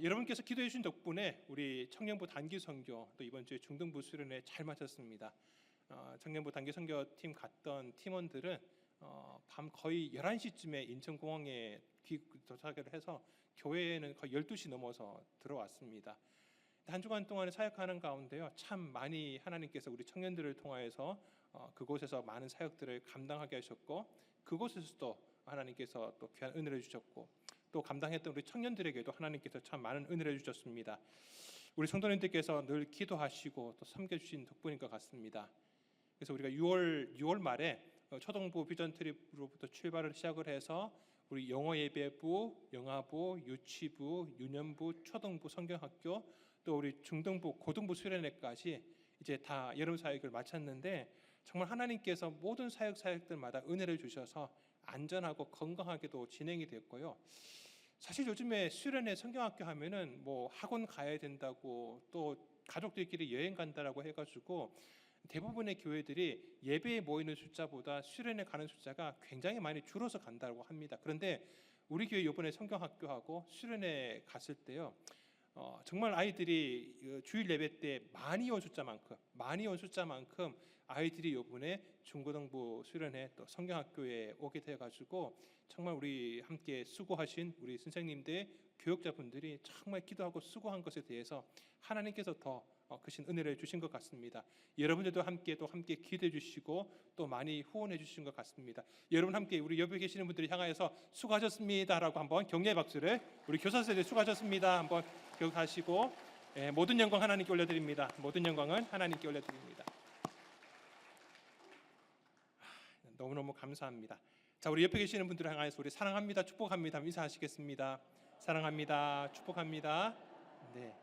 여러분께서 기도해 주신 덕분에 우리 청년부 단기 선교 또 이번 주에 중등부 수련회 잘 마쳤습니다. 청년부 단기 선교팀 갔던 팀원들은 밤 거의 11시쯤에 인천공항에 도착을 해서 교회에는 거의 12시 넘어서 들어왔습니다. 한 주간 동안 사역하는 가운데요, 참 많이 하나님께서 우리 청년들을 통하여서 그곳에서 많은 사역들을 감당하게 하셨고, 그곳에서도 하나님께서 또 귀한 은혜를 주셨고, 또 감당했던 우리 청년들에게도 하나님께서 참 많은 은혜를 주셨습니다. 우리 성도님들께서 늘 기도하시고 또 섬겨주신 덕분인 것 같습니다. 그래서 우리가 6월 말에 초등부 비전 트립으로부터 출발을 시작을 해서 우리 영어 예배부, 영아부, 유치부, 유년부, 초등부 성경학교, 또 우리 중등부, 고등부 수련회까지 이제 다 여름 사역을 마쳤는데, 정말 하나님께서 모든 사역들마다 은혜를 주셔서 안전하고 건강하게도 진행이 됐고요. 사실 요즘에 수련회 성경학교 하면은 뭐 학원 가야 된다고 또 가족들끼리 여행 간다라고 해가지고 대부분의 교회들이 예배에 모이는 숫자보다 수련회 가는 숫자가 굉장히 많이 줄어서 간다고 합니다. 그런데 우리 교회 이번에 성경학교하고 수련회 갔을 때요, 정말 아이들이 주일 예배 때 많이 온 숫자만큼 아이들이 이번에 중고등부 수련회 또 성경학교에 오게 되어가지고 정말 우리 함께 수고하신 우리 선생님들, 교육자분들이 정말 기도하고 수고한 것에 대해서 하나님께서 더 크신 은혜를 주신 것 같습니다. 여러분들도 함께 기도해 주시고 또 많이 후원해 주신 것 같습니다. 여러분 함께 우리 옆에 계시는 분들을 향하여서 수고하셨습니다라고 한번 격려의 박수를, 우리 교사세대 수고하셨습니다 한번 기억하시고, 모든 영광 하나님께 올려드립니다. 모든 영광은 하나님께 올려드립니다. 너무너무 감사합니다. 자, 우리 옆에 계시는 분들을 향하여서 우리 사랑합니다, 축복합니다 인사하시겠습니다. 사랑합니다, 축복합니다. 네.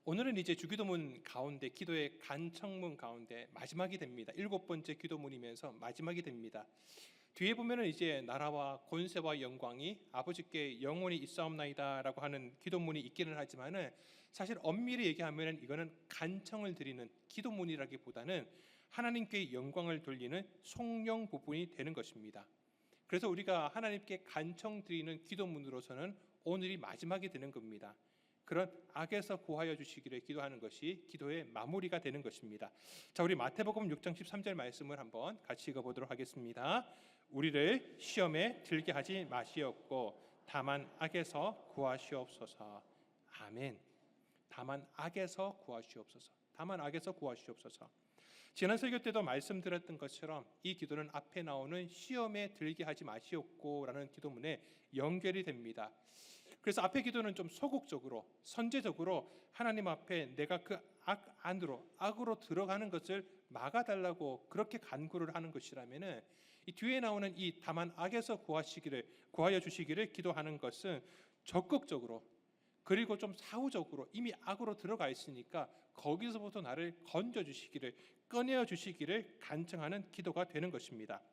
오늘은 이제 주기도문 가운데, 기도의 간청문 가운데 마지막이 됩니다. 7번째 기도문이면서 마지막이 됩니다. 뒤에 보면은 이제 나라와 권세와 영광이 아버지께 영원히 있사옵나이다라고 하는 기도문이 있기는 하지만은 사실 엄밀히 얘기하면은 이거는 간청을 드리는 기도문이라기보다는 하나님께 영광을 돌리는 송영 부분이 되는 것입니다. 그래서 우리가 하나님께 간청 드리는 기도문으로서는 오늘이 마지막이 되는 겁니다. 그런 악에서 구하여 주시기를 기도하는 것이 기도의 마무리가 되는 것입니다. 자, 우리 마태복음 6장 13절 말씀을 한번 같이 읽어보도록 하겠습니다. 우리를 시험에 들게 하지 마시옵고 다만 악에서 구하시옵소서. 아멘. 다만 악에서 구하시옵소서. 다만 악에서 구하시옵소서. 지난 설교 때도 말씀드렸던 것처럼 이 기도는 앞에 나오는 시험에 들게 하지 마시옵고라는 기도문에 연결이 됩니다. 그래서 앞에 기도는 좀 소극적으로, 선제적으로 하나님 앞에 내가 그 악으로 들어가는 것을 막아달라고 그렇게 간구를 하는 것이라면은, 이 뒤에 나오는 이 다만 악에서 구하여 주시기를 기도하는 것은 적극적으로, 그리고 좀 사후적으로 이미 악으로 들어가 있으니까 거기서부터 나를 건져 주시기를, 꺼내어 주시기를 간청하는 기도가 되는 것입니다.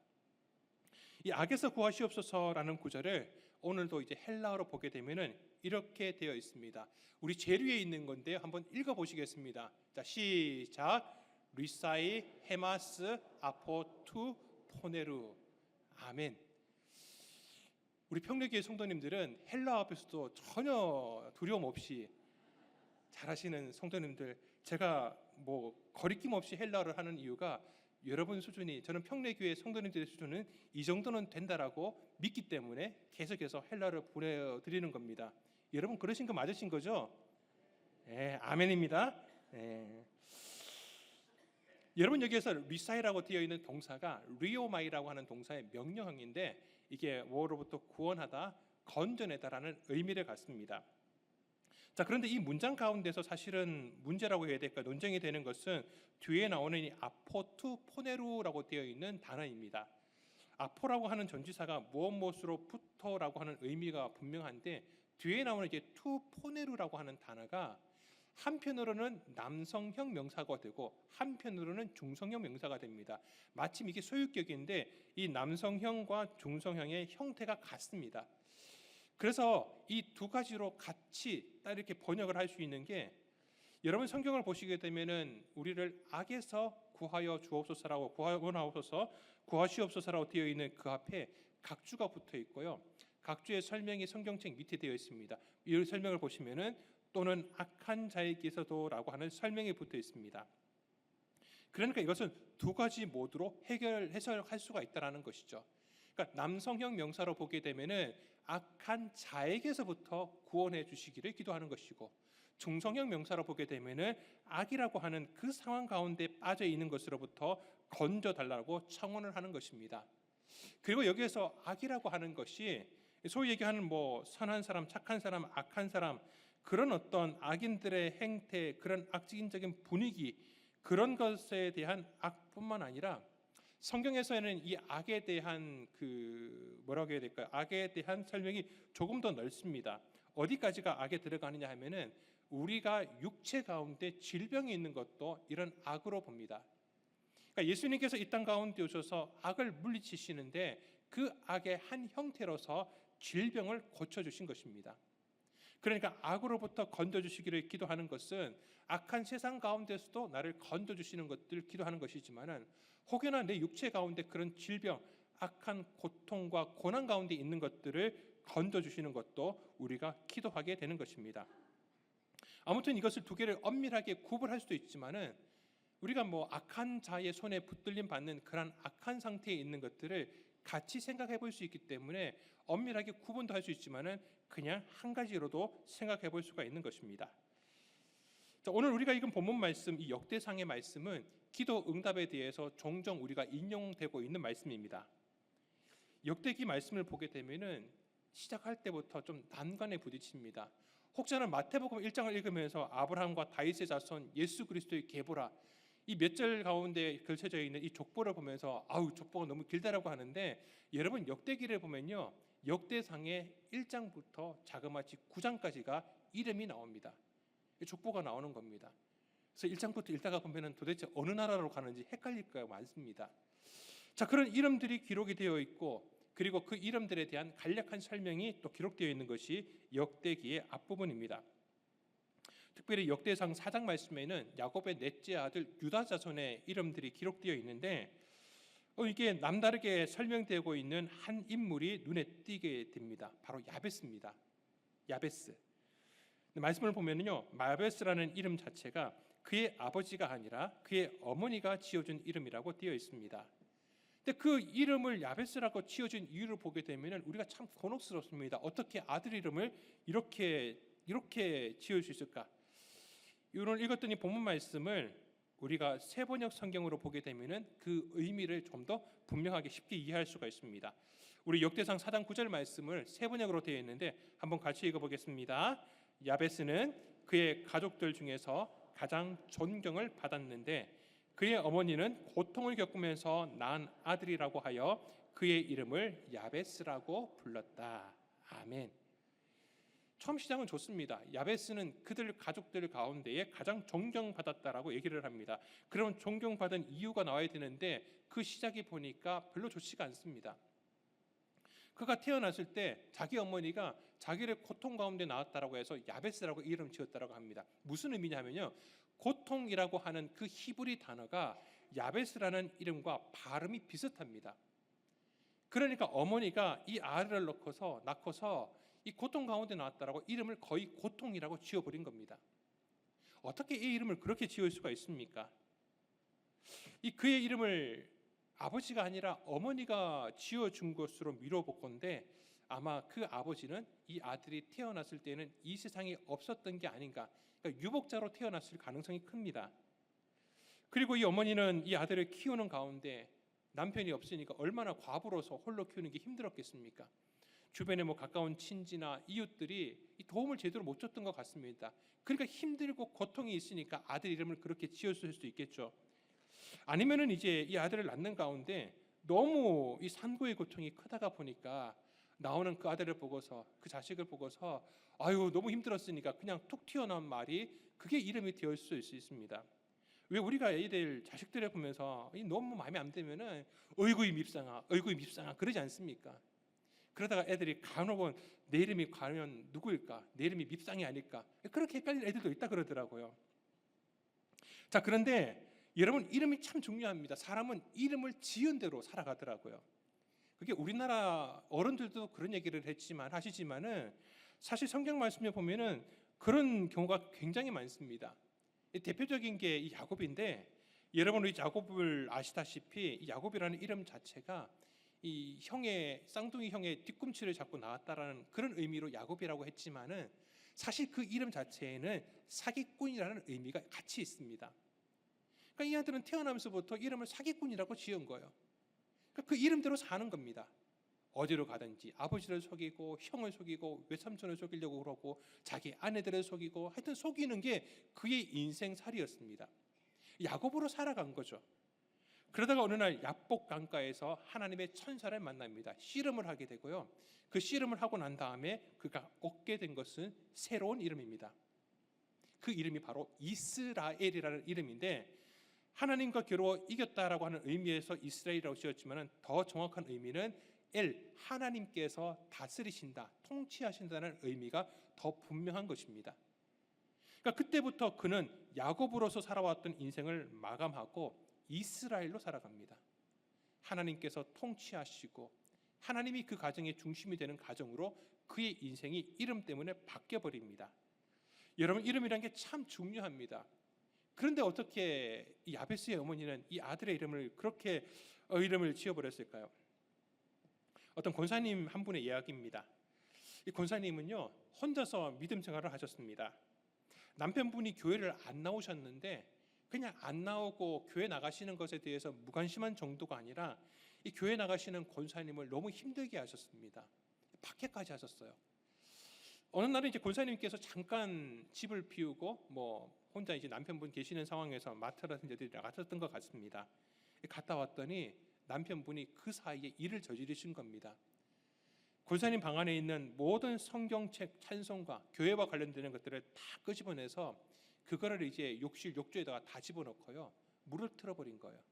이 악에서 구하시옵소서라는 구절을 오늘도 이제 헬라어로 보게 되면은 이렇게 되어 있습니다. 우리 제일 위에 있는 건데요, 한번 읽어보시겠습니다. 자, 시작. 리사이 헤마스 아포투 포네루. 아멘. 우리 평내교회 성도님들은 헬라어 앞에서도 전혀 두려움 없이 잘하시는 성도님들, 제가 뭐 거리낌 없이 헬라어를 하는 이유가 여러분 수준이, 저는 평내교회 성도님들의 수준은 이 정도는 된다라고 믿기 때문에 계속해서 헬라어를 보내드리는 겁니다. 여러분 그러신 거 맞으신 거죠? 네, 아멘입니다. 네. 여러분 여기에서 리사이라고 되어 있는 동사가 리오마이라고 하는 동사의 명령형인데, 이게 뭐로부터 구원하다, 건져내다라는 의미를 갖습니다. 자, 그런데 이 문장 가운데서 사실은 문제라고 해야 될까, 논쟁이 되는 것은 뒤에 나오는 이 아포투 포네루라고 되어 있는 단어입니다. 아포라고 하는 전치사가 무엇으로부터라고 하는 의미가 분명한데, 뒤에 나오는 이제 투 포네루라고 하는 단어가 한편으로는 남성형 명사가 되고 한편으로는 중성형 명사가 됩니다. 마침 이게 소유격인데 이 남성형과 중성형의 형태가 같습니다. 그래서 이 두 가지로 같이 딱 이렇게 번역을 할 수 있는 게, 여러분 성경을 보시게 되면은 우리를 악에서 구하여 주옵소서라고, 구하옵소서, 구하시옵소서라고 되어 있는 그 앞에 각주가 붙어 있고요. 각주의 설명이 성경책 밑에 되어 있습니다. 이 설명을 보시면은 또는 악한 자에게서도라고 하는 설명이 붙어 있습니다. 그러니까 이것은 두 가지 모드로 해석할 수가 있다라는 것이죠. 그러니까 남성형 명사로 보게 되면은 악한 자에게서부터 구원해 주시기를 기도하는 것이고, 중성형 명사로 보게 되면은 악이라고 하는 그 상황 가운데 빠져 있는 것으로부터 건져 달라고 청원을 하는 것입니다. 그리고 여기에서 악이라고 하는 것이 소위 얘기하는 뭐 선한 사람, 착한 사람, 악한 사람, 그런 어떤 악인들의 행태, 그런 악질적인 분위기, 그런 것에 대한 악뿐만 아니라 성경에서는 이 악에 대한 그 뭐라고 해야 될까요? 악에 대한 설명이 조금 더 넓습니다. 어디까지가 악에 들어가느냐 하면은 우리가 육체 가운데 질병이 있는 것도 이런 악으로 봅니다. 그러니까 예수님께서 이 땅 가운데 오셔서 악을 물리치시는데 그 악의 한 형태로서 질병을 고쳐주신 것입니다. 그러니까 악으로부터 건져주시기를 기도하는 것은 악한 세상 가운데서도 나를 건져주시는 것들 기도하는 것이지만은, 혹여나 내 육체 가운데 그런 질병, 악한 고통과 고난 가운데 있는 것들을 건져주시는 것도 우리가 기도하게 되는 것입니다. 아무튼 이것을 두 개를 엄밀하게 구분할 수도 있지만은, 우리가 뭐 악한 자의 손에 붙들림 받는 그런 악한 상태에 있는 것들을 같이 생각해 볼 수 있기 때문에 엄밀하게 구분도 할 수 있지만은 그냥 한 가지로도 생각해 볼 수가 있는 것입니다. 자, 오늘 우리가 읽은 본문 말씀, 이 역대상의 말씀은 기도 응답에 대해서 종종 우리가 인용되고 있는 말씀입니다. 역대기 말씀을 보게 되면은 시작할 때부터 좀 난관에 부딪힙니다. 혹자는 마태복음 1장을 읽으면서 아브라함과 다윗의 자손 예수 그리스도의 계보라, 이 몇 절 가운데 걸쳐져 있는 이 족보를 보면서 아우 족보가 너무 길다라고 하는데, 여러분 역대기를 보면요, 역대상의 1장부터 자그마치 9장까지가 이름이 나옵니다. 족보가 나오는 겁니다. 그래서 1장부터 읽다가 보면은 도대체 어느 나라로 가는지 헷갈릴 거가 많습니다. 자, 그런 이름들이 기록이 되어 있고, 그리고 그 이름들에 대한 간략한 설명이 또 기록되어 있는 것이 역대기의 앞부분입니다. 특별히 역대상 4장 말씀에는 야곱의 넷째 아들 유다 자손의 이름들이 기록되어 있는데, 이게 남다르게 설명되고 있는 한 인물이 눈에 띄게 됩니다. 바로 야베스입니다. 야베스. 말씀을 보면요, 야베스라는 이름 자체가 그의 아버지가 아니라 그의 어머니가 지어준 이름이라고 되어 있습니다. 근데 그 이름을 야베스라고 지어준 이유를 보게 되면 우리가 참 곤혹스럽습니다. 어떻게 아들 이름을 이렇게 지을 수 있을까? 오늘 읽었더니 본문 말씀을 우리가 세번역 성경으로 보게 되면은 그 의미를 좀 더 분명하게 쉽게 이해할 수가 있습니다. 우리 역대상 4장 9절 말씀을 세번역으로 되어 있는데 한번 같이 읽어보겠습니다. 야베스는 그의 가족들 중에서 가장 존경을 받았는데 그의 어머니는 고통을 겪으면서 낳은 아들이라고 하여 그의 이름을 야베스라고 불렀다. 아멘. 처음 시작은 좋습니다. 야베스는 그들 가족들 가운데에 가장 존경받았다라고 얘기를 합니다. 그럼 존경받은 이유가 나와야 되는데 그 시작이 보니까 별로 좋지가 않습니다. 그가 태어났을 때 자기 어머니가 자기를 고통 가운데 낳았다라고 해서 야베스라고 이름 지었다라고 합니다. 무슨 의미냐면요, 고통이라고 하는 그 히브리 단어가 야베스라는 이름과 발음이 비슷합니다. 그러니까 어머니가 이 아들을 낳고서 이 고통 가운데 나왔다라고 이름을 거의 고통이라고 지어버린 겁니다. 어떻게 이 이름을 그렇게 지을 수가 있습니까? 이 그의 이름을 아버지가 아니라 어머니가 지어준 것으로 미뤄보건데 아마 그 아버지는 이 아들이 태어났을 때는 이 세상에 없었던 게 아닌가, 그러니까 유복자로 태어났을 가능성이 큽니다. 그리고 이 어머니는 이 아들을 키우는 가운데 남편이 없으니까 얼마나 과부로서 홀로 키우는 게 힘들었겠습니까? 주변에 뭐 가까운 친지나 이웃들이 이 도움을 제대로 못 줬던 것 같습니다. 그러니까 힘들고 고통이 있으니까 아들 이름을 그렇게 지었을 수도 있겠죠. 아니면은 이제 이 아들을 낳는 가운데 너무 이 산고의 고통이 크다가 보니까 나오는 그 아들을 보고서, 그 자식을 보고서 아유 너무 힘들었으니까 그냥 툭 튀어나온 말이 그게 이름이 되어 있을 수 있습니다. 왜 우리가 애들 자식들을 보면서 너무 마음에 안 들면은 어이구이 밉상아, 어이구이 밉상아 그러지 않습니까? 그러다가 애들이 간혹은 내 이름이 과연 누구일까? 내 이름이 밉상이 아닐까? 그렇게 헷갈리는 애들도 있다 그러더라고요. 자, 그런데 여러분 이름이 참 중요합니다. 사람은 이름을 지은 대로 살아가더라고요. 그게 우리나라 어른들도 그런 얘기를 하시지만은 사실 성경 말씀에 보면은 그런 경우가 굉장히 많습니다. 대표적인 게 이 야곱인데, 여러분 이 야곱을 아시다시피 이 야곱이라는 이름 자체가 이 형의 쌍둥이 형의 뒤꿈치를 잡고 나왔다라는 그런 의미로 야곱이라고 했지만은 사실 그 이름 자체에는 사기꾼이라는 의미가 같이 있습니다. 그러니까 이 아들은 태어나면서부터 이름을 사기꾼이라고 지은 거예요. 그러니까 그 이름대로 사는 겁니다. 어디로 가든지 아버지를 속이고 형을 속이고 외삼촌을 속이려고 그러고 자기 아내들을 속이고 하여튼 속이는 게 그의 인생살이었습니다. 야곱으로 살아간 거죠. 그러다가 어느 날 야복 강가에서 하나님의 천사를 만납니다. 씨름을 하게 되고요. 그 씨름을 하고 난 다음에 그가 얻게 된 것은 새로운 이름입니다. 그 이름이 바로 이스라엘이라는 이름인데, 하나님과 겨루어 이겼다라고 하는 의미에서 이스라엘이라고 지었지만 더 정확한 의미는 하나님께서 다스리신다, 통치하신다는 의미가 더 분명한 것입니다. 그러니까 그때부터 그는 야곱으로서 살아왔던 인생을 마감하고 이스라엘로 살아갑니다. 하나님께서 통치하시고 하나님이 그 가정의 중심이 되는 가정으로 그의 인생이 이름 때문에 바뀌어버립니다. 여러분, 이름이란 게 참 중요합니다. 그런데 어떻게 이 야베스의 어머니는 이 아들의 이름을 그렇게 이름을 지어버렸을까요? 어떤 권사님 한 분의 이야기입니다. 이 권사님은요, 혼자서 믿음 생활을 하셨습니다. 남편분이 교회를 안 나오셨는데 그냥 안 나오고 교회 나가시는 것에 대해서 무관심한 정도가 아니라 이 교회 나가시는 권사님을 너무 힘들게 하셨습니다. 박해까지 하셨어요. 어느 날은 이제 권사님께서 잠깐 집을 비우고 혼자 이제 남편분 계시는 상황에서 마트라든지 어디 나갔었던 것 같습니다. 갔다 왔더니 남편분이 그 사이에 일을 저지르신 겁니다. 권사님 방 안에 있는 모든 성경책, 찬송가, 교회와 관련되는 것들을 다 끄집어내서 그거를 이제 욕실 욕조에다가 다 집어넣고요, 물을 틀어버린 거예요.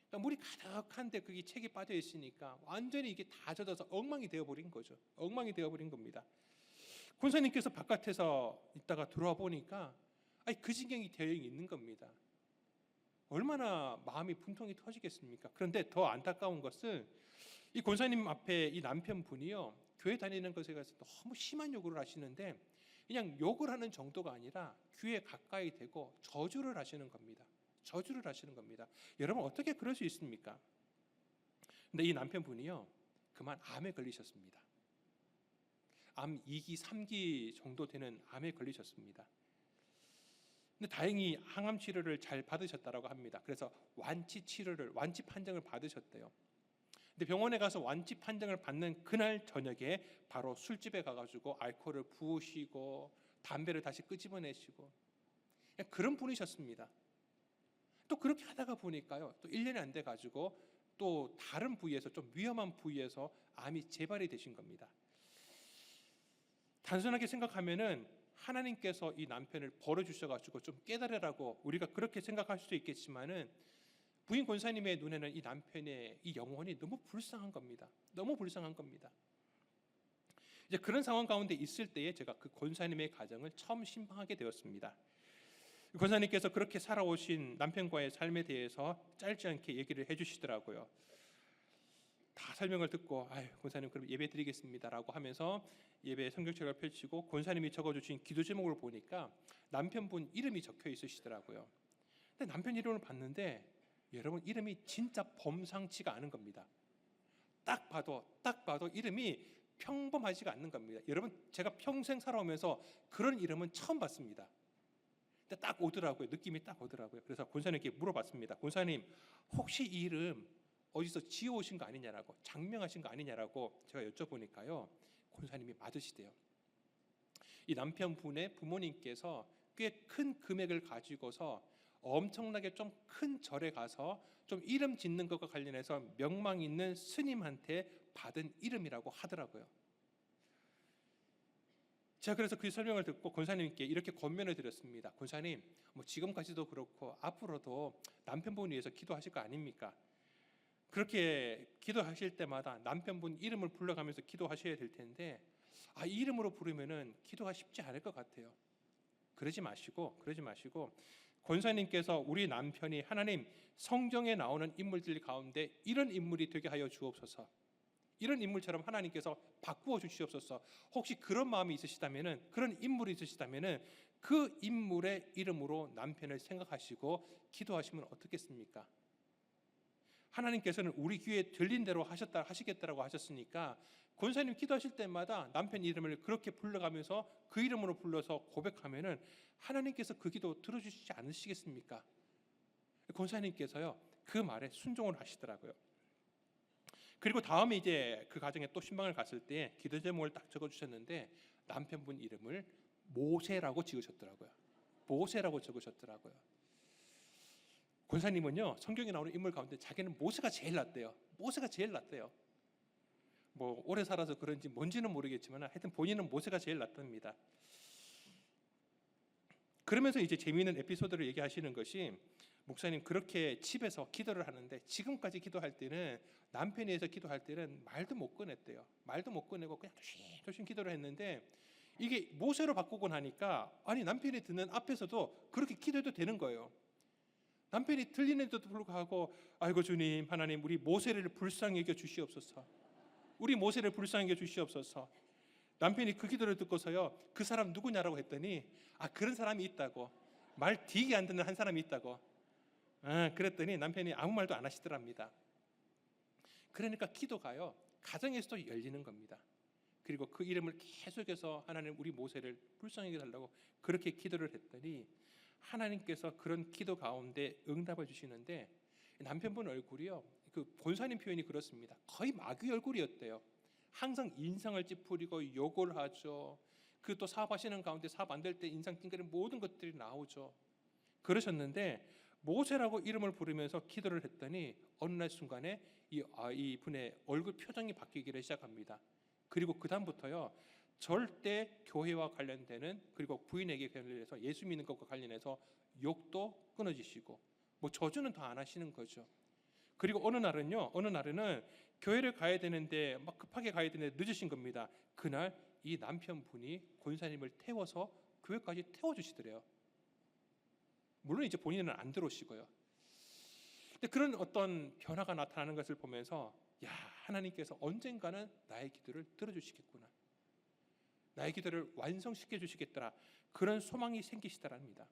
그러니까 물이 가득한데 그게 책이 빠져 있으니까 완전히 이게 다 젖어서 엉망이 되어버린 거죠. 엉망이 되어버린 겁니다. 권사님께서 바깥에서 있다가 들어와 보니까 그 지경이 되어 있는 겁니다. 얼마나 마음이 분통이 터지겠습니까? 그런데 더 안타까운 것은 이 권사님 앞에 이 남편분이요, 교회 다니는 것에 대해서 너무 심한 요구를 하시는데 그냥 욕을 하는 정도가 아니라 귀에 가까이 대고 저주를 하시는 겁니다. 저주를 하시는 겁니다. 여러분, 어떻게 그럴 수 있습니까? 근데 이 남편분이요, 그만 암에 걸리셨습니다. 암 2기, 3기 정도 되는 암에 걸리셨습니다. 근데 다행히 항암 치료를 잘 받으셨다라고 합니다. 그래서 완치 판정을 받으셨대요. 근데 병원에 가서 완치 판정을 받는 그날 저녁에 바로 술집에 가가지고 알코올을 부으시고 담배를 다시 끄집어내시고 그런 분이셨습니다. 또 그렇게 하다가 보니까요, 또 1년이 안 돼가지고 또 다른 부위에서, 좀 위험한 부위에서 암이 재발이 되신 겁니다. 단순하게 생각하면은 하나님께서 이 남편을 벌어주셔가지고 좀 깨달으라고 우리가 그렇게 생각할 수도 있겠지만은 부인 권사님의 눈에는 이 남편의 이 영혼이 너무 불쌍한 겁니다. 너무 불쌍한 겁니다. 이제 그런 상황 가운데 있을 때에 제가 그 권사님의 가정을 처음 신방하게 되었습니다. 권사님께서 그렇게 살아오신 남편과의 삶에 대해서 짧지 않게 얘기를 해주시더라고요. 다 설명을 듣고 권사님 그럼 예배 드리겠습니다라고 하면서 예배 성경책을 펼치고 권사님이 적어주신 기도 제목을 보니까 남편분 이름이 적혀 있으시더라고요. 근데 남편 이름을 봤는데 여러분, 이름이 진짜 범상치가 않은 겁니다. 딱 봐도 이름이 평범하지가 않는 겁니다. 여러분, 제가 평생 살아오면서 그런 이름은 처음 봤습니다. 근데 딱 오더라고요. 느낌이 딱 오더라고요. 그래서 권사님께 물어봤습니다. 권사님, 혹시 이 이름 어디서 지어오신 거 아니냐라고, 장명하신 거 아니냐라고 제가 여쭤보니까요, 권사님이 맞으시대요. 이 남편분의 부모님께서 꽤 큰 금액을 가지고서 엄청나게 좀 큰 절에 가서 좀 이름 짓는 것과 관련해서 명망 있는 스님한테 받은 이름이라고 하더라고요. 제가 그래서 그 설명을 듣고 권사님께 이렇게 권면을 드렸습니다. 권사님, 지금까지도 그렇고 앞으로도 남편분 위해서 기도하실 거 아닙니까? 그렇게 기도하실 때마다 남편분 이름을 불러가면서 기도하셔야 될 텐데 이 이름으로 부르면은 기도가 쉽지 않을 것 같아요. 그러지 마시고 권사님께서 우리 남편이 하나님 성경에 나오는 인물들 가운데 이런 인물이 되게 하여 주옵소서. 이런 인물처럼 하나님께서 바꾸어 주시옵소서. 혹시 그런 마음이 있으시다면은, 그런 인물이 있으시다면은 그 인물의 이름으로 남편을 생각하시고 기도하시면 어떻겠습니까? 하나님께서는 우리 귀에 들린 대로 하시겠다라고 하셨으니까 권사님 기도하실 때마다 남편 이름을 그렇게 불러가면서 그 이름으로 불러서 고백하면은 하나님께서 그 기도 들어주시지 않으시겠습니까? 권사님께서요 그 말에 순종을 하시더라고요. 그리고 다음에 이제 그 가정에 또 신방을 갔을 때 기도 제목을 딱 적어주셨는데 남편분 이름을 모세라고 지으셨더라고요. 모세라고 적으셨더라고요. 권사님은요 성경에 나오는 인물 가운데 자기는 모세가 제일 낫대요. 모세가 제일 낫대요. 뭐 오래 살아서 그런지 뭔지는 모르겠지만 하여튼 본인은 모세가 제일 낫답니다. 그러면서 이제 재미있는 에피소드를 얘기하시는 것이, 목사님 그렇게 집에서 기도를 하는데 지금까지 기도할 때는 남편이 해서 기도할 때는 말도 못 꺼냈대요. 말도 못 꺼내고 그냥 조심조심 기도를 했는데 이게 모세로 바꾸고 나니까 아니 남편이 듣는 앞에서도 그렇게 기도해도 되는 거예요. 남편이 들리는데도 불구하고 아이고 주님 하나님 우리 모세를 불쌍히 여겨 주시옵소서. 우리 모세를 불쌍히 여겨 주시옵소서. 남편이 그 기도를 듣고서요 그 사람 누구냐라고 했더니 아 그런 사람이 있다고, 말 되게 안 듣는 한 사람이 있다고. 그랬더니 남편이 아무 말도 안 하시더랍니다. 그러니까 기도가요 가정에서도 열리는 겁니다. 그리고 그 이름을 계속해서 하나님 우리 모세를 불쌍히 여겨달라고 그렇게 기도를 했더니 하나님께서 그런 기도 가운데 응답을 주시는데 남편분 얼굴이요 그 본사님 표현이 그렇습니다. 거의 마귀 얼굴이었대요. 항상 인상을 찌푸리고 욕을 하죠. 그 또 사업하시는 가운데 사업 안 될 때 인상 찡그리는 모든 것들이 나오죠. 그러셨는데 모세라고 이름을 부르면서 기도를 했더니 어느 날 순간에 이 분의 얼굴 표정이 바뀌기를 시작합니다. 그리고 그 다음부터요 절대 교회와 관련되는, 그리고 부인에게 관련해서 예수 믿는 것과 관련해서 욕도 끊어지시고 뭐 저주는 더 안 하시는 거죠. 그리고 어느 날은 교회를 가야 되는데 막 급하게 가야 되는데 늦으신 겁니다. 그날 이 남편분이 권사님을 태워서 교회까지 태워주시더래요. 물론 이제 본인은 안 들어오시고요. 근데 그런 어떤 변화가 나타나는 것을 보면서 야 하나님께서 언젠가는 나의 기도를 들어주시겠구나, 나의 기도를 완성시켜 주시겠더라, 그런 소망이 생기시더랍니다.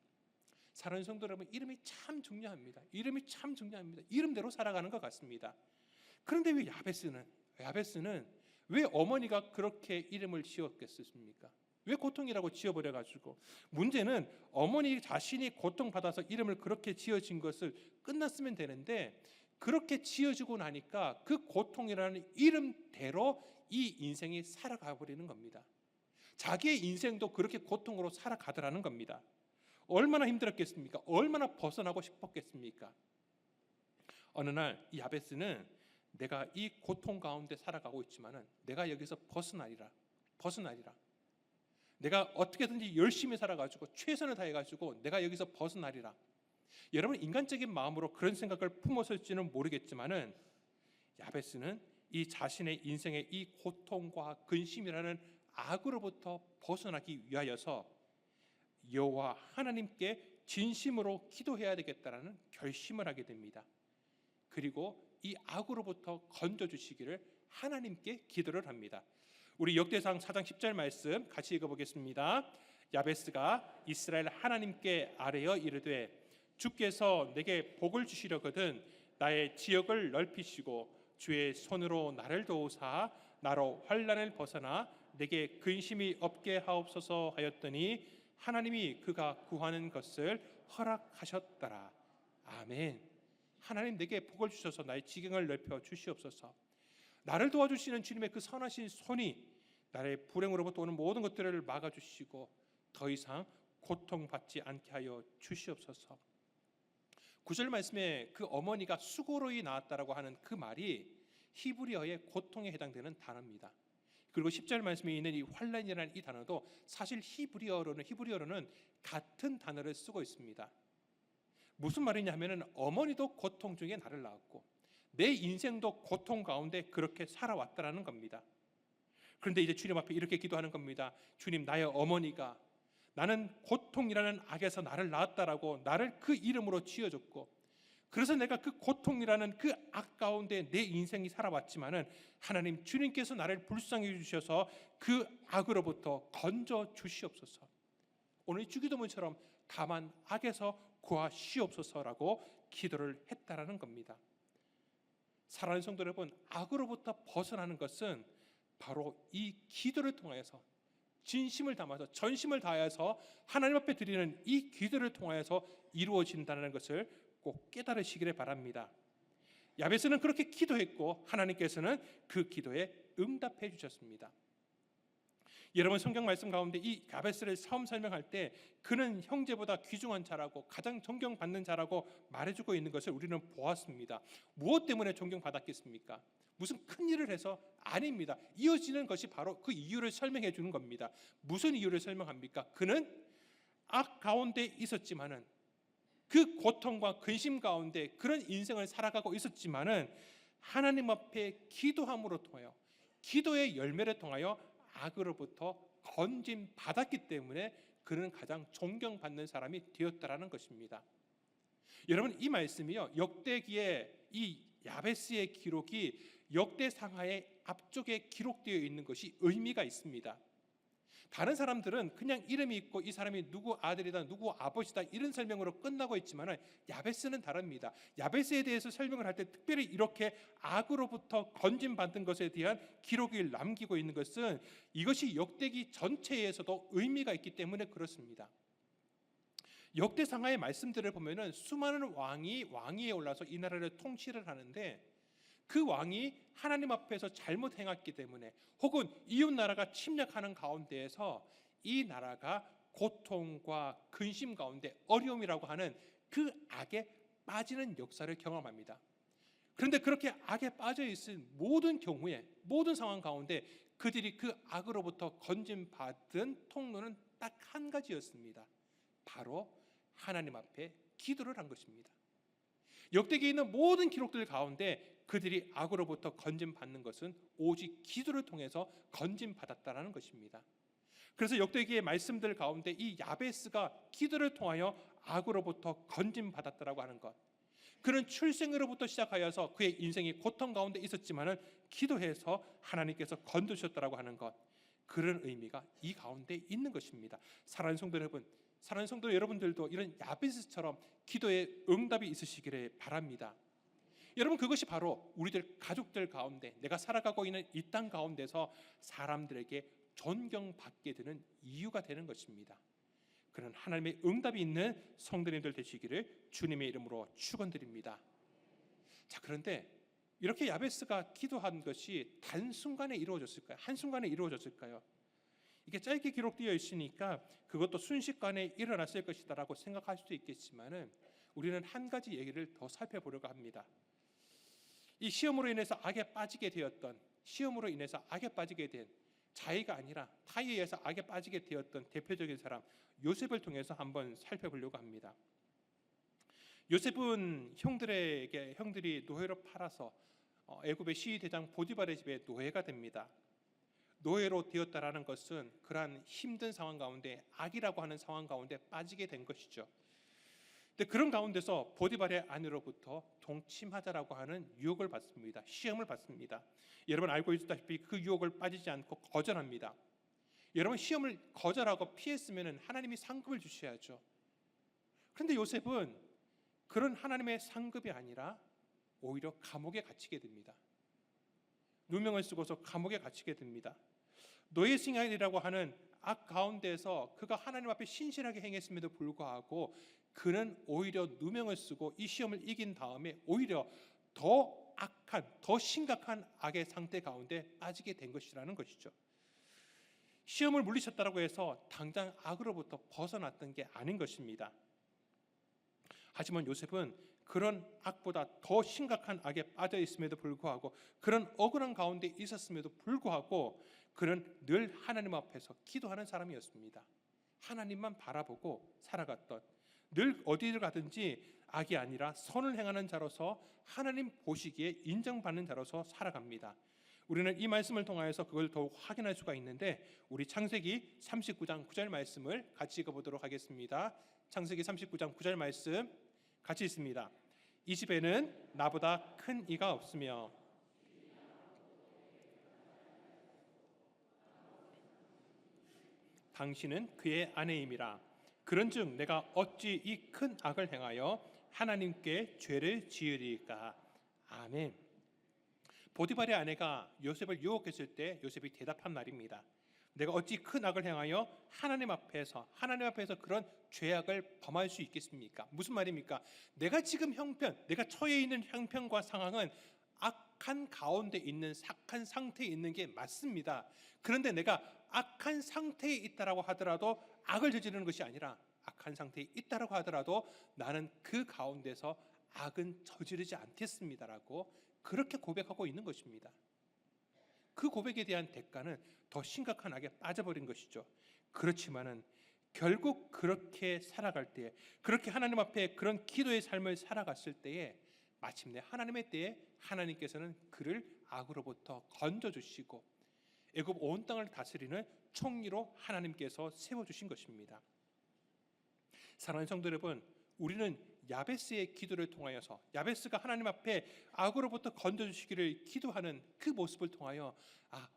사랑하는 성도 여러분, 이름이 참 중요합니다. 이름이 참 중요합니다. 이름대로 살아가는 것 같습니다. 그런데 왜 야베스는 왜 어머니가 그렇게 이름을 지었겠습니까? 왜 고통이라고 지어버려가지고, 문제는 어머니 자신이 고통받아서 이름을 그렇게 지어진 것을 끝났으면 되는데 그렇게 지어지고 나니까 그 고통이라는 이름대로 이 인생이 살아가 버리는 겁니다. 자기의 인생도 그렇게 고통으로 살아가더라는 겁니다. 얼마나 힘들었겠습니까? 얼마나 벗어나고 싶었겠습니까? 어느 날 이 야베스는 내가 이 고통 가운데 살아가고 있지만은 내가 여기서 벗어나리라. 내가 어떻게든지 열심히 살아가지고 최선을 다해가지고 내가 여기서 벗어나리라. 여러분 인간적인 마음으로 그런 생각을 품었을지는 모르겠지만은 야베스는 이 자신의 인생의 이 고통과 근심이라는 악으로부터 벗어나기 위하여서 여호와 하나님께 진심으로 기도해야 되겠다라는 결심을 하게 됩니다. 그리고 이 악으로부터 건져주시기를 하나님께 기도를 합니다. 우리 역대상 4장 10절 말씀 같이 읽어보겠습니다. 야베스가 이스라엘 하나님께 아뢰어 이르되 주께서 내게 복을 주시려거든 나의 지역을 넓히시고 주의 손으로 나를 도우사 나로 환난을 벗어나 내게 근심이 없게 하옵소서 하였더니 하나님이 그가 구하는 것을 허락하셨더라. 아멘. 하나님 내게 복을 주셔서 나의 지경을 넓혀 주시옵소서. 나를 도와주시는 주님의 그 선하신 손이 나의 불행으로부터 오는 모든 것들을 막아주시고 더 이상 고통받지 않게 하여 주시옵소서. 9절 말씀에 그 어머니가 수고로이 낳았다라고 하는 그 말이 히브리어의 고통에 해당되는 단어입니다. 그리고 10절 말씀에 있는 이 환난이라는 이 단어도 사실 히브리어로는 같은 단어를 쓰고 있습니다. 무슨 말이냐 하면은 어머니도 고통 중에 나를 낳았고 내 인생도 고통 가운데 그렇게 살아왔다라는 겁니다. 그런데 이제 주님 앞에 이렇게 기도하는 겁니다. 주님, 나의 어머니가 나는 고통이라는 악에서 나를 낳았다라고 나를 그 이름으로 지어줬고 그래서 내가 그 고통이라는 그 악 가운데 내 인생이 살아왔지만은 하나님 주님께서 나를 불쌍히 주셔서 그 악으로부터 건져 주시옵소서. 오늘 주기도문처럼 다만 악에서 구하시옵소서라고 기도를 했다라는 겁니다. 사랑하는 성도 여러분, 악으로부터 벗어나는 것은 바로 이 기도를 통하여서 진심을 담아서 전심을 다해서 하나님 앞에 드리는 이 기도를 통하여서 이루어진다는 것을 꼭 깨달으시기를 바랍니다. 야베스는 그렇게 기도했고 하나님께서는 그 기도에 응답해 주셨습니다. 여러분, 성경 말씀 가운데 이 야베스를 처음 설명할 때 그는 형제보다 귀중한 자라고 가장 존경받는 자라고 말해주고 있는 것을 우리는 보았습니다. 무엇 때문에 존경받았겠습니까? 무슨 큰 일을 해서? 아닙니다. 이어지는 것이 바로 그 이유를 설명해 주는 겁니다. 무슨 이유를 설명합니까? 그는 악 가운데 있었지만은, 그 고통과 근심 가운데 그런 인생을 살아가고 있었지만은 하나님 앞에 기도함으로 통하여, 기도의 열매를 통하여 악으로부터 건짐 받았기 때문에 그는 가장 존경받는 사람이 되었다라는 것입니다. 여러분, 이 말씀이요, 역대기의 이 야베스의 기록이 역대상하의 앞쪽에 기록되어 있는 것이 의미가 있습니다. 다른 사람들은 그냥 이름이 있고 이 사람이 누구 아들이다, 누구 아버지다 이런 설명으로 끝나고 있지만 야베스는 다릅니다. 야베스에 대해서 설명을 할 때 특별히 이렇게 악으로부터 건짐받은 것에 대한 기록을 남기고 있는 것은 이것이 역대기 전체에서도 의미가 있기 때문에 그렇습니다. 역대상하의 말씀들을 보면은 수많은 왕위에 올라서 이 나라를 통치를 하는데, 그 왕이 하나님 앞에서 잘못 행했기 때문에 혹은 이웃 나라가 침략하는 가운데에서 이 나라가 고통과 근심 가운데 어려움이라고 하는 그 악에 빠지는 역사를 경험합니다. 그런데 그렇게 악에 빠져 있을 모든 경우에, 모든 상황 가운데 그들이 그 악으로부터 건짐받은 통로는 딱 한 가지였습니다. 바로 하나님 앞에 기도를 한 것입니다. 역대기에 있는 모든 기록들 가운데 그들이 악으로부터 건짐받는 것은 오직 기도를 통해서 건짐받았다라는 것입니다. 그래서 역대기의 말씀들 가운데 이 야베스가 기도를 통하여 악으로부터 건짐받았다라고 하는 것, 그는 출생으로부터 시작하여서 그의 인생이 고통 가운데 있었지만은 기도해서 하나님께서 건드셨다라고 하는 것, 그런 의미가 이 가운데 있는 것입니다. 사랑하는 성도 여러분, 사랑하는 성도 여러분들도 이런 야베스처럼 기도에 응답이 있으시기를 바랍니다. 여러분, 그것이 바로 우리들 가족들 가운데, 내가 살아가고 있는 이 땅 가운데서 사람들에게 존경받게 되는 이유가 되는 것입니다. 그런 하나님의 응답이 있는 성도님들 되시기를 주님의 이름으로 축원드립니다. 자, 그런데 이렇게 야베스가 기도한 것이 단순간에 이루어졌을까요? 한순간에 이루어졌을까요? 이게 짧게 기록되어 있으니까 그것도 순식간에 일어났을 것이다라고 생각할 수도 있겠지만은 우리는 한 가지 얘기를 더 살펴보려고 합니다. 이 시험으로 인해서 악에 빠지게 되었던, 시험으로 인해서 악에 빠지게 된, 자의가 아니라 타의에 의해서 악에 빠지게 되었던 대표적인 사람 요셉을 통해서 한번 살펴보려고 합니다. 요셉은 형들이 노예로 팔아서 애굽의 시위대장 보디발의 집에 노예가 됩니다. 노예로 되었다라는 것은 그러한 힘든 상황 가운데, 악이라고 하는 상황 가운데 빠지게 된 것이죠. 근데 그런 가운데서 보디발의 아내로부터 동침하자라고 하는 유혹을 받습니다. 시험을 받습니다. 여러분 알고 있다시피 그 유혹을 빠지지 않고 거절합니다. 여러분, 시험을 거절하고 피했으면 하나님이 상급을 주셔야죠. 그런데 요셉은 그런 하나님의 상급이 아니라 오히려 감옥에 갇히게 됩니다. 누명을 쓰고서 감옥에 갇히게 됩니다. 노예 생활이라고 하는 악 가운데서 그가 하나님 앞에 신실하게 행했음에도 불구하고 그는 오히려 누명을 쓰고 이 시험을 이긴 다음에 오히려 더 악한, 더 심각한 악의 상태 가운데 빠지게 된 것이라는 것이죠. 시험을 물리쳤다고 해서 당장 악으로부터 벗어났던 게 아닌 것입니다. 하지만 요셉은 그런 악보다 더 심각한 악에 빠져 있음에도 불구하고, 그런 억울한 가운데 있었음에도 불구하고 그는 늘 하나님 앞에서 기도하는 사람이었습니다. 하나님만 바라보고 살아갔던, 늘 어디를 가든지 악이 아니라 선을 행하는 자로서 하나님 보시기에 인정받는 자로서 살아갑니다. 우리는 이 말씀을 통하여서 그걸 더욱 확인할 수가 있는데, 우리 창세기 39장 9절 말씀을 같이 읽어보도록 하겠습니다. 창세기 39장 9절 말씀 같이 읽습니다. 이 집에는 나보다 큰 이가 없으며 당신은 그의 아내임이라. 그런즉 내가 어찌 이 큰 악을 행하여 하나님께 죄를 지으리까. 아멘. 보디발의 아내가 요셉을 유혹했을 때 요셉이 대답한 말입니다. 내가 어찌 큰 악을 행하여 하나님 앞에서 그런 죄악을 범할 수 있겠습니까? 무슨 말입니까? 내가 지금 내가 처해 있는 형편과 상황은 악한 가운데 있는 악한 상태에 있는 게 맞습니다. 그런데 내가 악한 상태에 있다라고 하더라도 악을 저지르는 것이 아니라 악한 상태에 있다라고 하더라도 나는 그 가운데서 악은 저지르지 않겠습니다라고 그렇게 고백하고 있는 것입니다. 그 고백에 대한 대가는 더 심각한 악에 빠져버린 것이죠. 그렇지만은 결국 그렇게 살아갈 때에, 그렇게 하나님 앞에 그런 기도의 삶을 살아갔을 때에 마침내 하나님의 때에 하나님께서는 그를 악으로부터 건져주시고 애굽 온 땅을 다스리는 총리로 하나님께서 세워주신 것입니다. 사랑하는 성도 여러분, 우리는 야베스의 기도를 통하여서 야베스가 하나님 앞에 악으로부터 건져주시기를 기도하는 그 모습을 통하여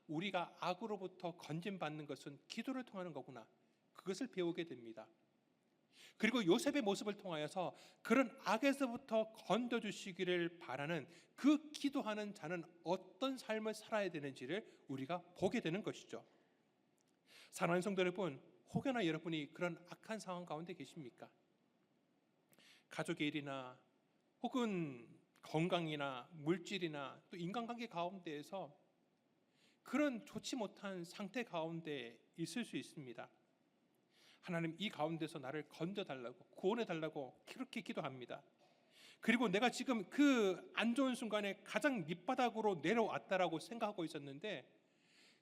우리가 악으로부터 건짐받는 것은 기도를 통하는 거구나, 그것을 배우게 됩니다. 그리고 요셉의 모습을 통하여서 그런 악에서부터 건져주시기를 바라는 그 기도하는 자는 어떤 삶을 살아야 되는지를 우리가 보게 되는 것이죠. 사랑하는 성도 여러분, 혹여나 여러분이 그런 악한 상황 가운데 계십니까? 가족의 일이나 혹은 건강이나 물질이나 또 인간관계 가운데에서 그런 좋지 못한 상태 가운데 있을 수 있습니다. 하나님, 이 가운데서 나를 건져달라고, 구원해달라고 그렇게 기도합니다. 그리고 내가 지금 그 안 좋은 순간에 가장 밑바닥으로 내려왔다라고 생각하고 있었는데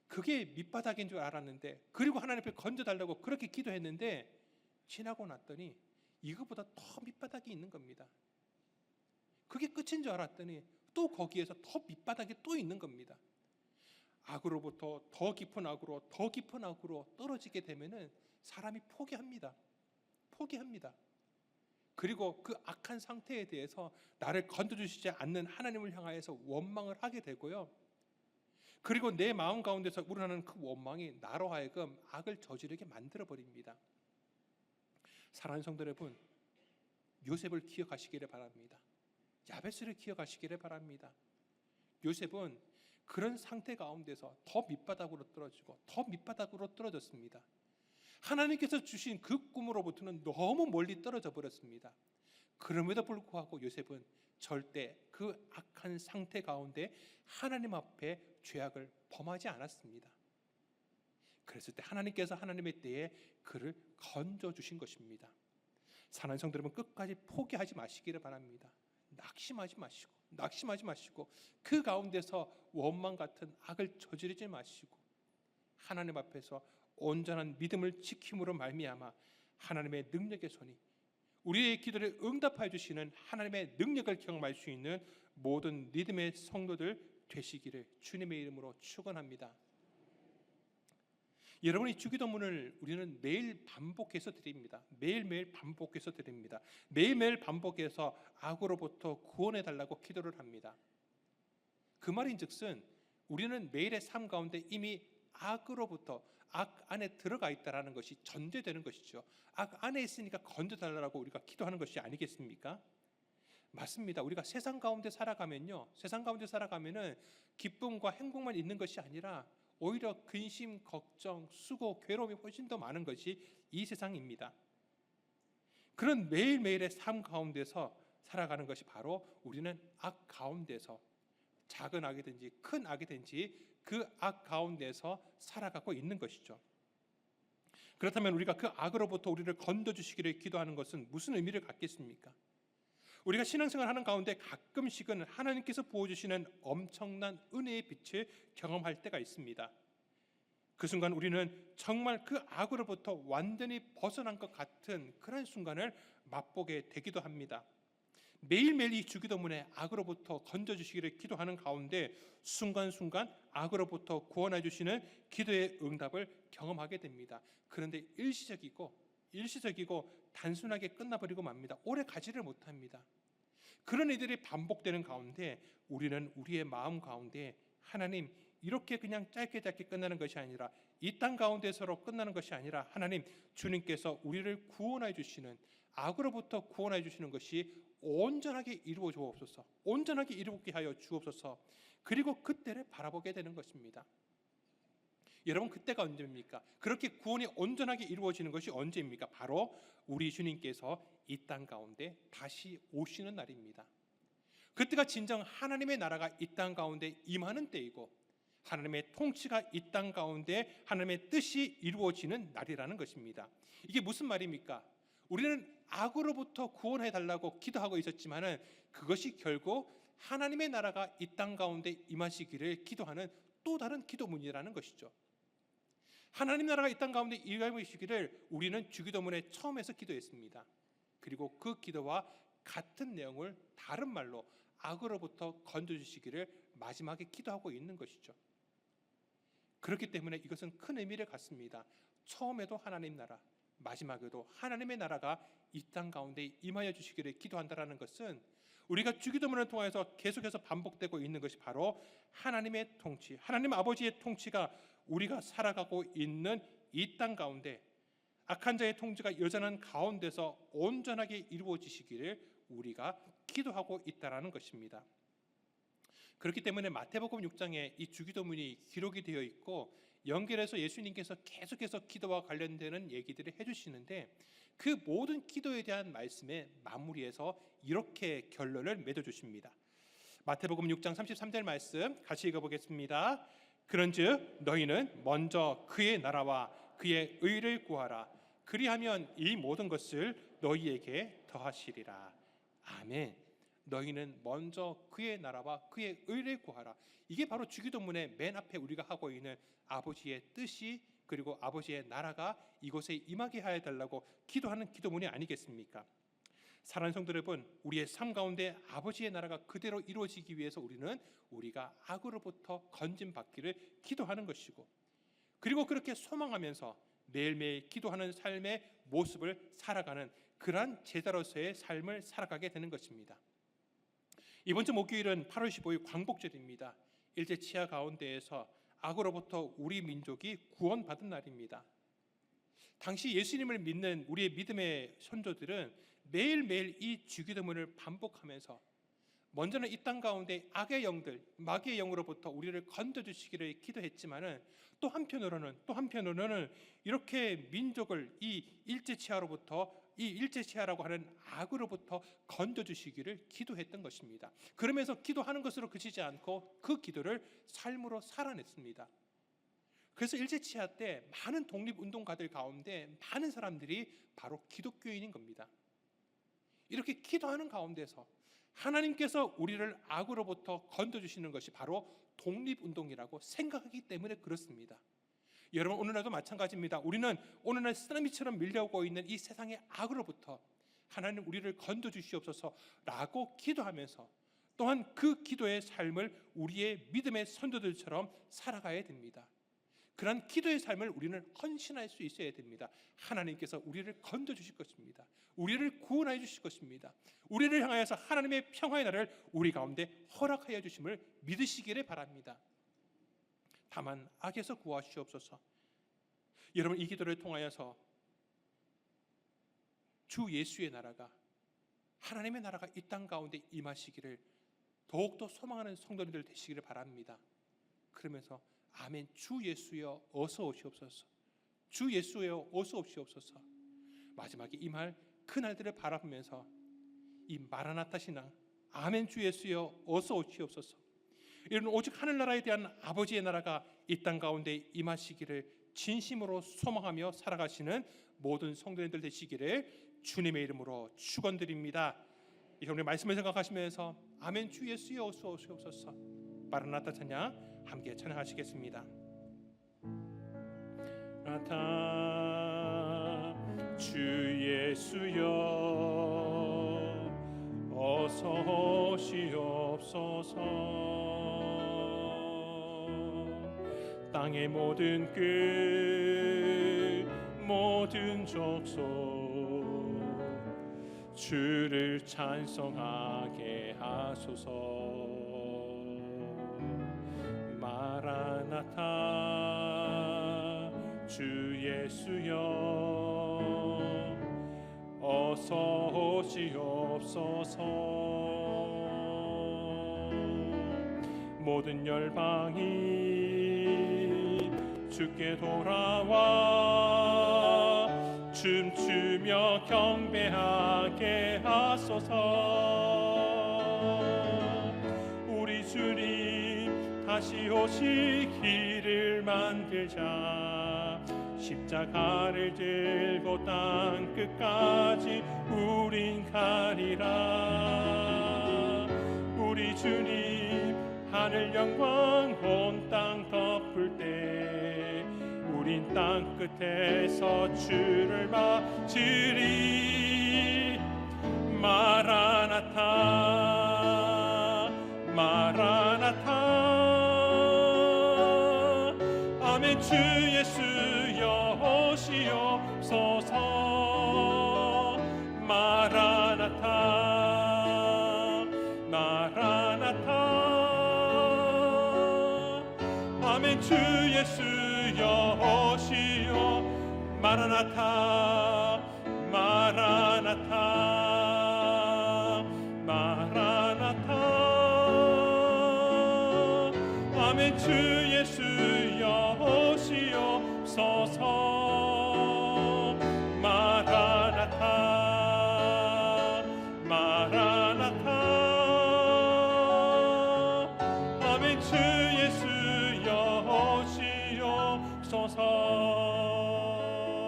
그게 밑바닥인 줄 알았는데, 그리고 하나님 앞에 건져달라고 그렇게 기도했는데 지나고 났더니 이거보다 더 밑바닥이 있는 겁니다. 그게 끝인 줄 알았더니 또 거기에서 더 밑바닥이 또 있는 겁니다. 악으로부터 더 깊은 악으로 떨어지게 되면은 사람이 포기합니다. 그리고 그 악한 상태에 대해서 나를 건져주시지 않는 하나님을 향하여서 원망을 하게 되고요. 그리고 내 마음 가운데서 우러나는 그 원망이 나로 하여금 악을 저지르게 만들어버립니다. 사랑하는 성도 여러분, 요셉을 기억하시기를 바랍니다. 야베스를 기억하시기를 바랍니다. 요셉은 그런 상태 가운데서 더 밑바닥으로 떨어졌습니다. 하나님께서 주신 그 꿈으로부터는 너무 멀리 떨어져 버렸습니다. 그럼에도 불구하고 요셉은 절대 그 악한 상태 가운데 하나님 앞에 죄악을 범하지 않았습니다. 그랬을 때 하나님께서 하나님의 때에 그를 건져주신 것입니다. 사랑하는 성도 여러분, 끝까지 포기하지 마시기를 바랍니다. 낙심하지 마시고 그 가운데서 원망 같은 악을 저지르지 마시고 하나님 앞에서 온전한 믿음을 지킴으로 말미암아 하나님의 능력의 손이 우리의 기도를 응답하여 주시는 하나님의 능력을 경험할 수 있는 모든 믿음의 성도들 되시기를 주님의 이름으로 축원합니다. 여러분이 주기도문을 우리는 매일 반복해서 드립니다. 매일매일 반복해서 악으로부터 구원해 달라고 기도를 합니다. 그 말인즉슨 우리는 매일의 삶 가운데 이미 악으로부터, 악 안에 들어가 있다라는 것이 전제되는 것이죠. 악 안에 있으니까 건져달라고 우리가 기도하는 것이 아니겠습니까? 맞습니다. 우리가 세상 가운데 살아가면은 기쁨과 행복만 있는 것이 아니라 오히려 근심, 걱정, 수고, 괴로움이 훨씬 더 많은 것이 이 세상입니다. 그런 매일매일의 삶 가운데서 살아가는 것이 바로 우리는 악 가운데서, 작은 악이든지 큰 악이든지 그 악 가운데서 살아가고 있는 것이죠. 그렇다면 우리가 그 악으로부터 우리를 건져주시기를 기도하는 것은 무슨 의미를 갖겠습니까? 우리가 신앙생활 하는 가운데 가끔씩은 하나님께서 부어주시는 엄청난 은혜의 빛을 경험할 때가 있습니다. 그 순간 우리는 정말 그 악으로부터 완전히 벗어난 것 같은 그런 순간을 맛보게 되기도 합니다. 매일매일 이 주기도문에 악으로부터 건져주시기를 기도하는 가운데 순간순간 악으로부터 구원해 주시는 기도의 응답을 경험하게 됩니다. 그런데 일시적이고 단순하게 끝나버리고 맙니다. 오래 가지를 못합니다. 그런 일들이 반복되는 가운데 우리는 우리의 마음 가운데 하나님, 이렇게 그냥 짧게 끝나는 것이 아니라, 이 땅 가운데서로 끝나는 것이 아니라, 하나님, 주님께서 우리를 구원해 주시는, 악으로부터 구원해 주시는 것이 온전하게 이루어 주옵소서, 온전하게 이루게 하여 주옵소서. 그리고 그때를 바라보게 되는 것입니다. 여러분, 그때가 언제입니까? 그렇게 구원이 온전하게 이루어지는 것이 언제입니까? 바로 우리 주님께서 이 땅 가운데 다시 오시는 날입니다. 그때가 진정 하나님의 나라가 이 땅 가운데 임하는 때이고, 하나님의 통치가 이 땅 가운데 하나님의 뜻이 이루어지는 날이라는 것입니다. 이게 무슨 말입니까? 우리는 악으로부터 구원해 달라고 기도하고 있었지만은 그것이 결국 하나님의 나라가 이 땅 가운데 임하시기를 기도하는 또 다른 기도문이라는 것이죠. 하나님 나라가 이 땅 가운데 임하시기를 우리는 주기도문의 처음에서 기도했습니다. 그리고 그 기도와 같은 내용을 다른 말로 악으로부터 건져주시기를 마지막에 기도하고 있는 것이죠. 그렇기 때문에 이것은 큰 의미를 갖습니다. 처음에도 하나님 나라, 마지막에도 하나님의 나라가 이 땅 가운데 임하여 주시기를 기도한다는 것은 우리가 주기도문을 통해서 계속해서 반복되고 있는 것이 바로 하나님의 통치, 하나님 아버지의 통치가 우리가 살아가고 있는 이 땅 가운데 악한 자의 통치가 여전한 가운데서 온전하게 이루어지시기를 우리가 기도하고 있다는 것입니다. 그렇기 때문에 마태복음 6장에 이 주기도문이 기록이 되어 있고, 연결해서 예수님께서 계속해서 기도와 관련되는 얘기들을 해주시는데, 그 모든 기도에 대한 말씀에 마무리해서 이렇게 결론을 맺어주십니다. 마태복음 6장 33절 말씀 같이 읽어보겠습니다. 그런즉 너희는 먼저 그의 나라와 그의 의를 구하라. 그리하면 이 모든 것을 너희에게 더하시리라. 아멘. 너희는 먼저 그의 나라와 그의 의를 구하라. 이게 바로 주기도문의 맨 앞에 우리가 하고 있는 아버지의 뜻이, 그리고 아버지의 나라가 이곳에 임하게 하여 달라고 기도하는 기도문이 아니겠습니까? 사랑하는 성도 여러분, 우리의 삶 가운데 아버지의 나라가 그대로 이루어지기 위해서 우리가 악으로부터 건짐받기를 기도하는 것이고, 그리고 그렇게 소망하면서 매일매일 기도하는 삶의 모습을 살아가는 그러한 제자로서의 삶을 살아가게 되는 것입니다. 이번 주 목요일은 8월 15일 광복절입니다. 일제 치하 가운데에서 악으로부터 우리 민족이 구원받은 날입니다. 당시 예수님을 믿는 우리의 믿음의 선조들은 매일매일 이 주기도문을 반복하면서 먼저는 이 땅 가운데 악의 영들, 마귀의 영으로부터 우리를 건져주시기를 기도했지만은 또 한편으로는 이렇게 민족을 이 일제치하라고 하는 악으로부터 건져주시기를 기도했던 것입니다. 그러면서 기도하는 것으로 그치지 않고 그 기도를 삶으로 살아냈습니다. 그래서 일제치하 때 많은 독립운동가들 가운데 많은 사람들이 바로 기독교인인 겁니다. 이렇게 기도하는 가운데서 하나님께서 우리를 악으로부터 건져주시는 것이 바로 독립운동이라고 생각하기 때문에 그렇습니다. 여러분, 오늘날도 마찬가지입니다. 우리는 오늘날 쓰나미처럼 밀려오고 있는 이 세상의 악으로부터 하나님 우리를 건져주시옵소서라고 기도하면서 또한 그 기도의 삶을 우리의 믿음의 선조들처럼 살아가야 됩니다. 그런 기도의 삶을 우리는 헌신할 수 있어야 됩니다. 하나님께서 우리를 건져주실 것입니다. 우리를 구원해 주실 것입니다. 우리를 향하여서 하나님의 평화의 날을 우리 가운데 허락하여 주심을 믿으시기를 바랍니다. 다만 악에서 구하시옵소서. 여러분, 이 기도를 통하여서 주 예수의 나라가, 하나님의 나라가 이 땅 가운데 임하시기를 더욱더 소망하는 성도님들 되시기를 바랍니다. 그러면서 아멘, 주 예수여 어서 오시옵소서, 주 예수여 어서 오시옵소서. 마지막에 임할 그날들을 바라보면서 이 마라나타 신앙, 아멘 주 예수여 어서 오시옵소서, 이런 오직 하늘나라에 대한 아버지의 나라가 이 땅 가운데 임하시기를 진심으로 소망하며 살아가시는 모든 성도님들 되시기를 주님의 이름으로 축원드립니다. 우리 말씀을 생각하시면서 아멘 주 예수여 어서 오시옵소서, 마라나타 찬양 함께 찬양하시겠습니다. 나타 주 예수여 어서 오시옵소서. 땅의 모든 끝 모든 족속 주를 찬송하게 하소서. 마라나타 주 예수여 어서 오시옵소서. 모든 열방이 주께 돌아와 춤추며 경배하게 하소서. 우리 주님 다시 오시기를 만들자. 십자가를 들고 땅 끝까지 우린 가리라. 우리 주님 하늘 영광 온 땅 덮을 때 우린 땅 끝에서 주를 맞으리. 마라나타 마라나타 아멘. 주 예수여 오시옵소서. 마라나타 마라나타 아멘. 주 예수여 오시오. 마라나타 마라나타 마라나타 아멘. 주 예수여 오시옵소서. 마라나타 마라나타 아멘. 주 예수여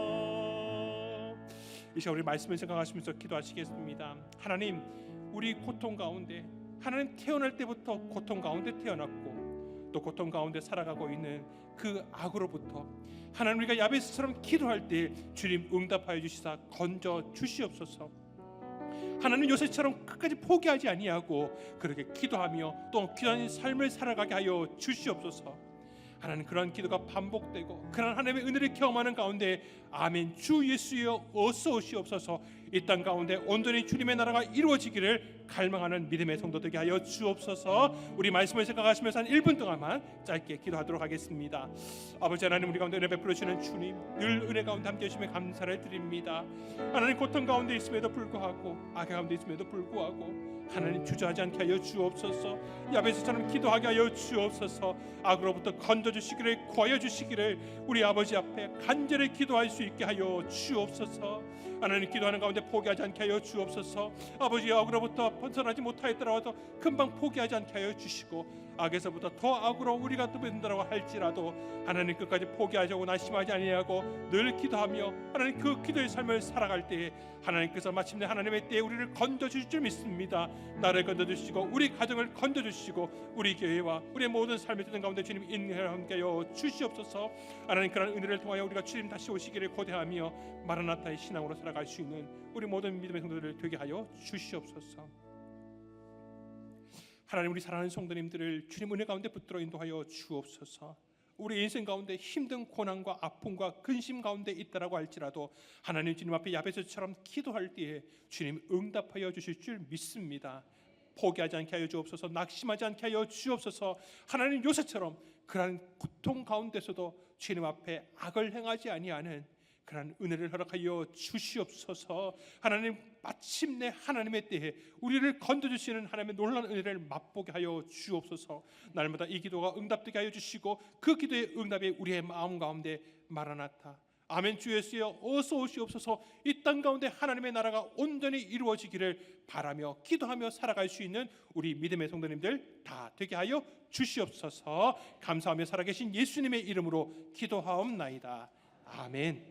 오시옵소서. 이 시간 우리 말씀을 생각하시면서 기도하시겠습니다. 하나님, 우리 고통 가운데, 하나님 태어날 때부터 고통 가운데 태어났고 또 고통 가운데 살아가고 있는 그 악으로부터 하나님, 우리가 야베스처럼 기도할 때 주님 응답하여 주시사 건져 주시옵소서. 하나님, 요셉처럼 끝까지 포기하지 아니하고 그렇게 기도하며 또 기도하는 삶을 살아가게 하여 주시옵소서. 하나님, 그러한 기도가 반복되고 그러한 하나님의 은혜를 경험하는 가운데 아멘. 주 예수여 어서 오시옵소서. 이 땅 가운데 온전히 주님의 나라가 이루어지기를 갈망하는 믿음의 성도 되게 하여 주옵소서. 우리 말씀을 생각하시면서 한 1분 동안만 짧게 기도하도록 하겠습니다. 아버지 하나님, 우리 가운데 은혜 베풀어 주시는 주님, 늘 은혜 가운데 함께 해주시며 감사를 드립니다. 하나님, 고통 가운데 있음에도 불구하고 악의 가운데 있음에도 불구하고 하나님, 주저하지 않게 하여 주옵소서. 야베스처럼 기도하게 하여 주옵소서. 악으로부터 건져주시기를 구하여 주시기를 우리 아버지 앞에 간절히 기도할 수 있게 하여 주옵소서. 하나님, 기도하는 가운데 포기하지 않게 하여 주옵소서. 아버지, 악으로부터 벗어나지 못하였더라도 금방 포기하지 않게 하여 주시고 악에서부터 더 악으로 우리가 떠든다고 할지라도 하나님, 끝까지 포기하지 않고 낙심하지 아니하고 늘 기도하며 하나님 그 기도의 삶을 살아갈 때에 하나님께서 마침내 하나님의 때에 우리를 건져주실 줄 믿습니다. 나를 건져주시고 우리 가정을 건져주시고 우리 교회와 우리의 모든 삶의 뜻 가운데 주님 인하게 하여 주시옵소서. 하나님, 그런 은혜를 통하여 우리가 주님 다시 오시기를 고대하며 마라나타의 신앙으로 살아갈 수 있는 우리 모든 믿음의 성도들을 되게 하여 주시옵소서. 하나님, 우리 사랑하는 성도님들을 주님 은혜 가운데 붙들어 인도하여 주옵소서. 우리 인생 가운데 힘든 고난과 아픔과 근심 가운데 있다라고 할지라도 하나님, 주님 앞에 야베스처럼 기도할 때에 주님 응답하여 주실 줄 믿습니다. 포기하지 않게 하여 주옵소서. 낙심하지 않게 하여 주옵소서. 하나님, 요새처럼 그러한 고통 가운데서도 주님 앞에 악을 행하지 아니하는 그러한 은혜를 허락하여 주시옵소서. 하나님, 마침내 하나님의 때에 우리를 건져주시는 하나님의 놀라운 은혜를 맛보게 하여 주옵소서. 날마다 이 기도가 응답되게 하여 주시고 그 기도의 응답이 우리의 마음 가운데 마라나타 아멘. 주 예수여 어서 오시옵소서. 이 땅 가운데 하나님의 나라가 온전히 이루어지기를 바라며 기도하며 살아갈 수 있는 우리 믿음의 성도님들 다 되게 하여 주시옵소서. 감사하며 살아계신 예수님의 이름으로 기도하옵나이다. 아멘.